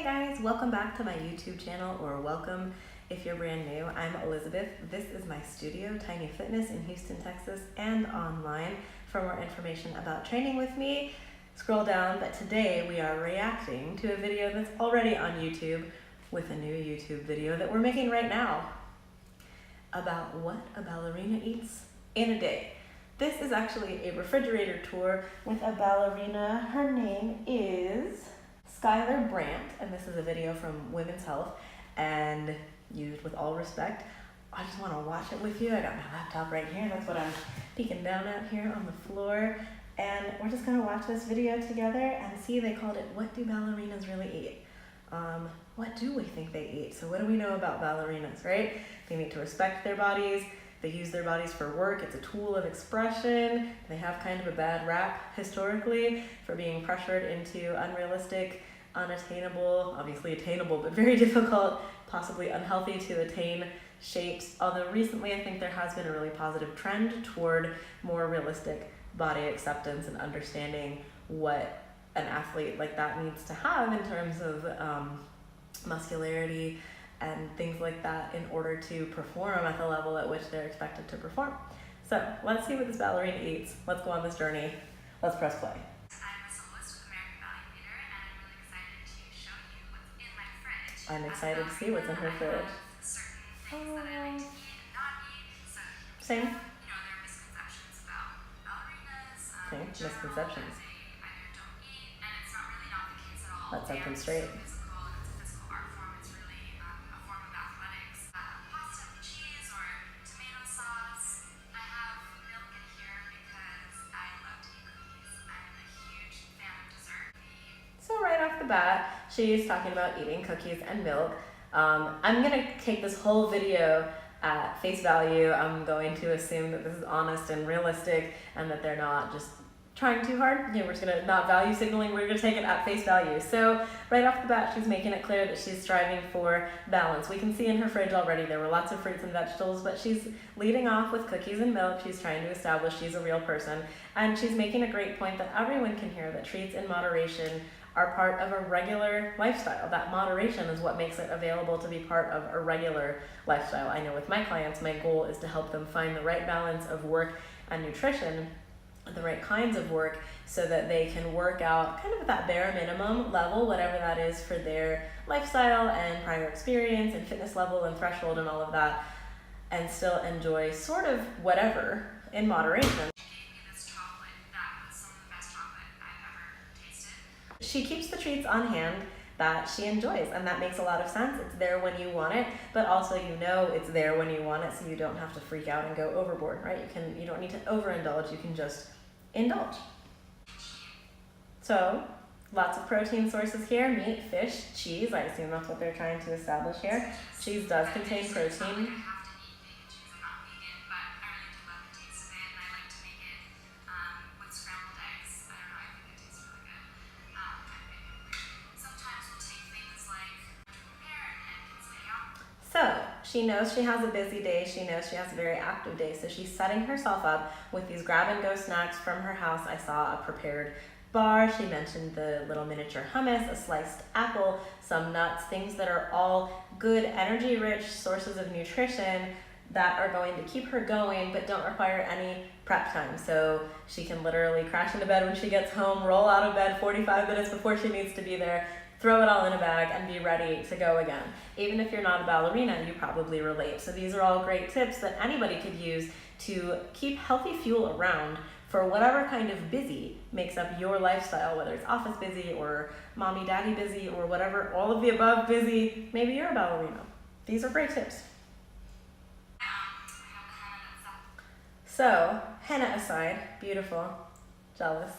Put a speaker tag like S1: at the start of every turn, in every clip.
S1: Hey guys, welcome back to my YouTube channel, or welcome if you're brand new. I'm Elizabeth. This is my studio, Tiny Fitness in Houston, Texas, and online. For more information about training with me, scroll down. But today we are reacting to a video that's already on YouTube with a new YouTube video that we're making right now about what a ballerina eats in a day. This is actually a refrigerator tour with a ballerina. Her name is Skylar Brandt, and this is a video from Women's Health, and used with all respect. I just want to watch it with you. I got my laptop right here. That's what I'm peeking down at here on the floor. And we're just going to watch this video together and see. They called it, What Do Ballerinas Really Eat? What do we think they eat? So what do we know about ballerinas, right? They need to respect their bodies. They use their bodies for work. It's a tool of expression. They have kind of a bad rap historically for being pressured into unrealistic, unattainable, obviously attainable, but very difficult, possibly unhealthy to attain shapes. Although recently I think there has been a really positive trend toward more realistic body acceptance and understanding what an athlete like that needs to have in terms of muscularity and things like that in order to perform at the level at which they're expected to perform. So let's see what this ballerina eats. Let's go on this journey. Let's press play. I'm excited to see what's in her fridge. Same. Okay, misconceptions. Let's set them straight. So right off the bat, she's talking about eating cookies and milk. I'm gonna take this whole video at face value. I'm going to assume that this is honest and realistic and that they're not just trying too hard. We're just gonna not value signaling, we're gonna take it at face value. So right off the bat, she's making it clear that she's striving for balance. We can see in her fridge already there were lots of fruits and vegetables, but she's leading off with cookies and milk. She's trying to establish she's a real person, and she's making a great point that everyone can hear, that treats in moderation are part of a regular lifestyle. That moderation is what makes it available to be part of a regular lifestyle. I know with my clients, my goal is to help them find the right balance of work and nutrition, the right kinds of work, so that they can work out kind of at that bare minimum level, whatever that is for their lifestyle and prior experience and fitness level and threshold and all of that, and still enjoy sort of whatever in moderation. She keeps the treats on hand that she enjoys, and that makes a lot of sense. It's there when you want it, but also you know it's there when you want it, so you don't have to freak out and go overboard, right? You don't need to overindulge, you can just indulge. So, lots of protein sources here: meat, fish, cheese. I assume that's what they're trying to establish here. Cheese does contain protein. So she knows she has a busy day, she knows she has a very active day, so she's setting herself up with these grab-and-go snacks from her house. I saw a prepared bar, she mentioned the little miniature hummus, a sliced apple, some nuts, things that are all good, energy-rich sources of nutrition that are going to keep her going but don't require any prep time. So she can literally crash into bed when she gets home, roll out of bed 45 minutes before she needs to be there, throw it all in a bag, and be ready to go again. Even if you're not a ballerina, you probably relate. So these are all great tips that anybody could use to keep healthy fuel around for whatever kind of busy makes up your lifestyle, whether it's office busy or mommy daddy busy or whatever, all of the above busy. Maybe you're a ballerina. These are great tips. So, henna aside, beautiful, jealous.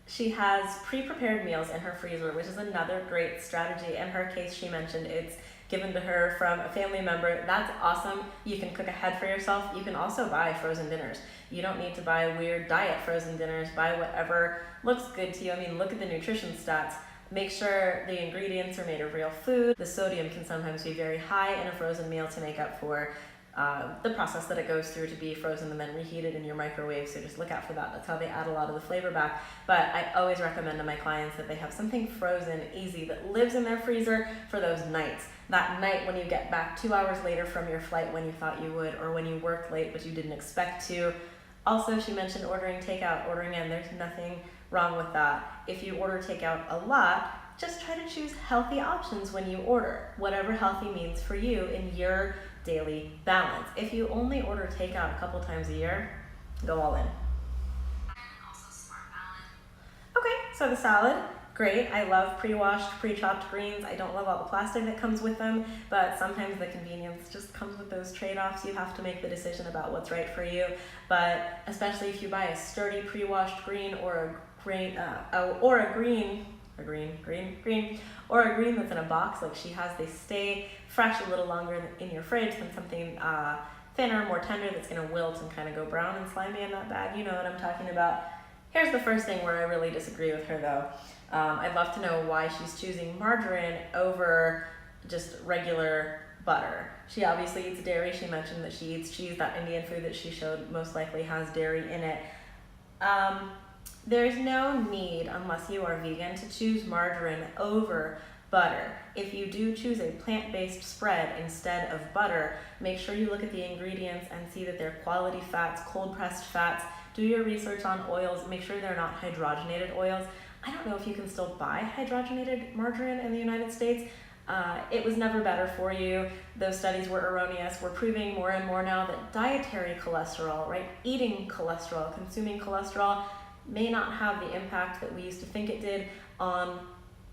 S1: She has pre-prepared meals in her freezer, which is another great strategy. In her case, she mentioned it's given to her from a family member. That's awesome. You can cook ahead for yourself. You can also buy frozen dinners. You don't need to buy weird diet frozen dinners. Buy whatever looks good to you. I mean, look at the nutrition stats. Make sure the ingredients are made of real food. The sodium can sometimes be very high in a frozen meal to make up for the process that it goes through to be frozen and then reheated in your microwave, so just look out for that. That's how they add a lot of the flavor back. But I always recommend to my clients that they have something frozen, easy, that lives in their freezer for those nights. That night when you get back 2 hours later from your flight when you thought you would, or when you worked late but you didn't expect to. Also, she mentioned ordering takeout, ordering in. There's nothing wrong with that. If you order takeout a lot, just try to choose healthy options when you order, whatever healthy means for you in your daily balance. If you only order takeout a couple times a year, go all in.
S2: And also smart salad.
S1: Okay, so the salad, great. I love pre-washed, pre-chopped greens. I don't love all the plastic that comes with them, but sometimes the convenience just comes with those trade-offs. You have to make the decision about what's right for you. But especially if you buy a sturdy pre-washed green or a green that's in a box like she has, they stay fresh a little longer in your fridge than something thinner, more tender that's going to wilt and kind of go brown and slimy in that bag. You know what I'm talking about. Here's the first thing where I really disagree with her though. I'd love to know why she's choosing margarine over just regular butter. She obviously eats dairy. She mentioned that she eats cheese. That Indian food that she showed most likely has dairy in it. There's no need, unless you are vegan, to choose margarine over butter. If you do choose a plant-based spread instead of butter, make sure you look at the ingredients and see that they're quality fats, cold-pressed fats. Do your research on oils. Make sure they're not hydrogenated oils. I don't know if you can still buy hydrogenated margarine in the United States. It was never better for you. Those studies were erroneous. We're proving more and more now that dietary cholesterol, right, eating cholesterol, consuming cholesterol, may not have the impact that we used to think it did on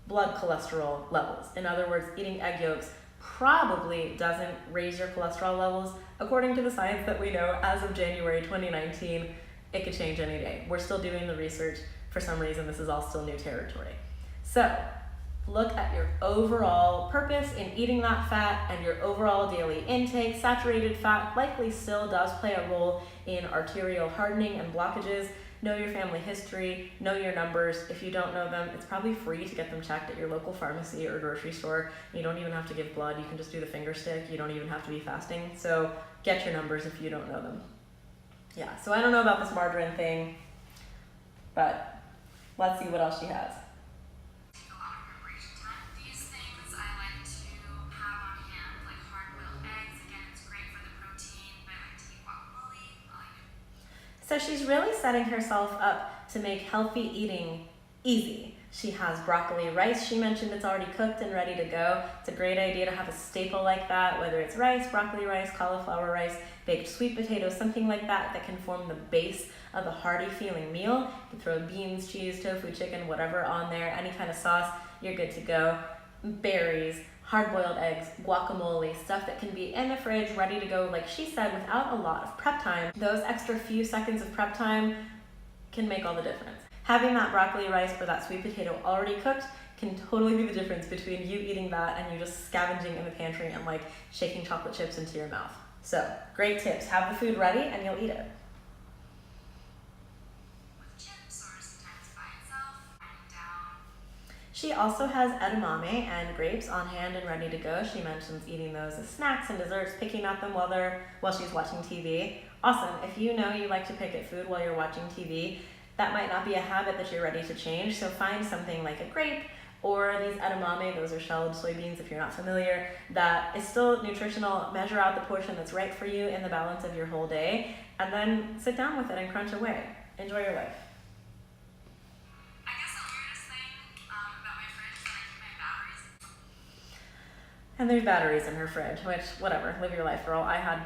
S1: blood cholesterol levels. In other words, eating egg yolks probably doesn't raise your cholesterol levels. According to the science that we know, as of January 2019, it could change any day. We're still doing the research. For some reason, this is all still new territory. So look at your overall purpose in eating that fat and your overall daily intake. Saturated fat likely still does play a role in arterial hardening and blockages. Know your family history, know your numbers. If you don't know them, it's probably free to get them checked at your local pharmacy or grocery store. You don't even have to give blood. You can just do the finger stick. You don't even have to be fasting. So get your numbers if you don't know them. Yeah, so I don't know about this margarine thing, but let's see what else she has.
S2: Take a lot of preparation time. These things I like to have on hand, like hard-boiled eggs. Again, it's great for the protein, but I like to eat guacamole.
S1: So she's really setting herself up to make healthy eating easy. She has broccoli rice. She mentioned it's already cooked and ready to go. It's a great idea to have a staple like that, whether it's rice, broccoli rice, cauliflower rice, baked sweet potatoes, something like that that can form the base of a hearty feeling meal. You can throw beans, cheese, tofu, chicken, whatever on there, any kind of sauce, you're good to go. Berries, hard-boiled eggs, guacamole, stuff that can be in the fridge, ready to go, like she said, without a lot of prep time. Those extra few seconds of prep time can make all the difference. Having that broccoli rice or that sweet potato already cooked can totally be the difference between you eating that and you just scavenging in the pantry and like shaking chocolate chips into your mouth. So, great tips. Have the food ready and you'll eat it.
S2: With chips or sometimes by itself, writing down.
S1: She also has edamame and grapes on hand and ready to go. She mentions eating those as snacks and desserts, picking at them while she's watching TV. Awesome. If you know you like to pick at food while you're watching TV, that might not be a habit that you're ready to change, so find something like a grape or these edamame, those are shelled soybeans if you're not familiar, that is still nutritional. Measure out the portion that's right for you in the balance of your whole day, and then sit down with it and crunch away. Enjoy your life.
S2: I guess the weirdest thing about my fridge is that I keep my batteries.
S1: And there's batteries in her fridge, which, whatever, live your life, girl. I had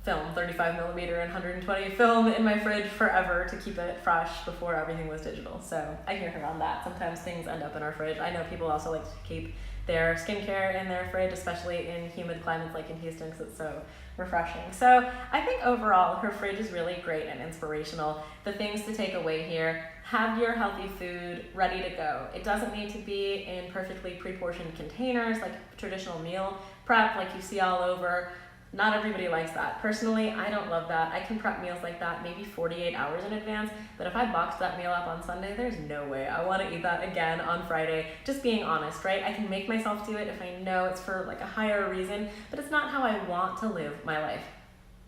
S1: film, 35 millimeter and 120 film in my fridge forever to keep it fresh before everything was digital. So I hear her on that. Sometimes things end up in our fridge. I know people also like to keep their skincare in their fridge, especially in humid climates like in Houston, because it's so refreshing. So I think overall her fridge is really great and inspirational. The things to take away here: have your healthy food ready to go. It doesn't need to be in perfectly pre-portioned containers like traditional meal prep like you see all over. Not everybody likes that. Personally, I don't love that. I can prep meals like that maybe 48 hours in advance, but if I box that meal up on Sunday, there's no way I want to eat that again on Friday. Just being honest, right? I can make myself do it if I know it's for like a higher reason, but it's not how I want to live my life.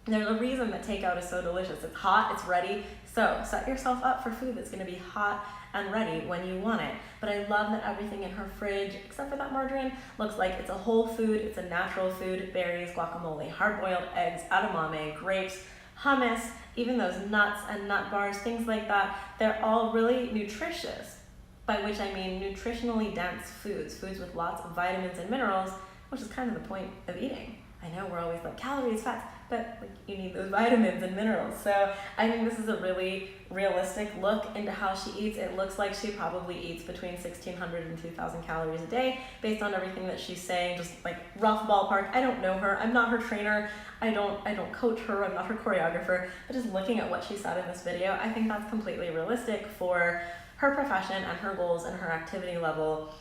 S1: There's a reason that takeout is so delicious. It's hot, it's ready. So set yourself up for food that's gonna be hot and ready when you want it. But I love that everything in her fridge, except for that margarine, looks like it's a whole food, it's a natural food, berries, guacamole, hard-boiled eggs, edamame, grapes, hummus, even those nuts and nut bars, things like that. They're all really nutritious, by which I mean nutritionally dense foods with lots of vitamins and minerals, which is kind of the point of eating. I know we're always like calories, fats, but like you need those vitamins and minerals. So I think this is a really realistic look into how she eats. It looks like she probably eats between 1,600 and 2,000 calories a day based on everything that she's saying, just like rough ballpark. I don't know her. I'm not her trainer. I don't coach her. I'm not her choreographer. But just looking at what she said in this video, I think that's completely realistic for her profession and her goals and her activity level.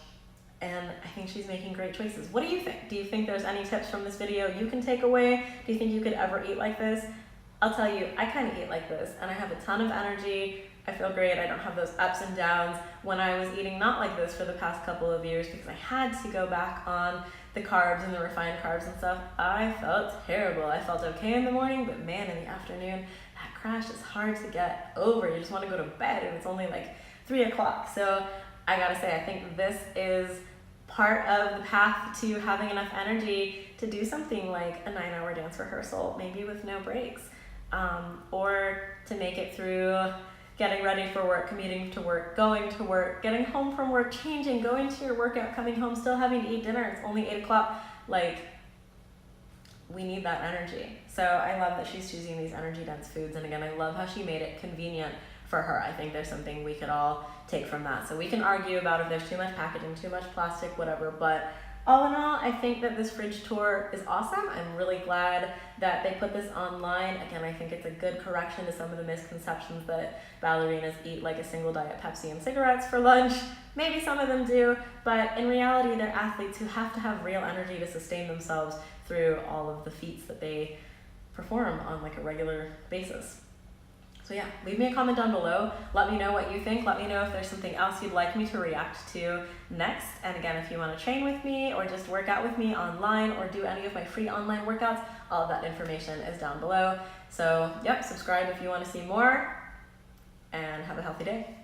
S1: And I think she's making great choices. What do you think? Do you think there's any tips from this video you can take away? Do you think you could ever eat like this? I'll tell you, I kind of eat like this, and I have a ton of energy. I feel great. I don't have those ups and downs. When I was eating not like this for the past couple of years because I had to go back on the carbs and the refined carbs and stuff, I felt terrible. I felt okay in the morning, but man, in the afternoon, that crash is hard to get over. You just want to go to bed, and it's only like 3 o'clock. So I gotta say, I think this is part of the path to having enough energy to do something like a 9-hour dance rehearsal, maybe with no breaks, or to make it through getting ready for work, commuting to work, going to work, getting home from work, changing, going to your workout, coming home, still having to eat dinner. It's only 8 o'clock. Like, we need that energy. So I love that she's choosing these energy dense foods. And again, I love how she made it convenient for her. I think there's something we could all take from that. So we can argue about if there's too much packaging, too much plastic, whatever, but all in all, I think that this fridge tour is awesome. I'm really glad that they put this online. Again, I think it's a good correction to some of the misconceptions that ballerinas eat like a single diet Pepsi and cigarettes for lunch. Maybe some of them do, but in reality, they're athletes who have to have real energy to sustain themselves through all of the feats that they perform on like a regular basis. So yeah, leave me a comment down below. Let me know what you think. Let me know if there's something else you'd like me to react to next. And again, if you want to train with me or just work out with me online or do any of my free online workouts, all of that information is down below. So yep, subscribe if you want to see more, and have a healthy day.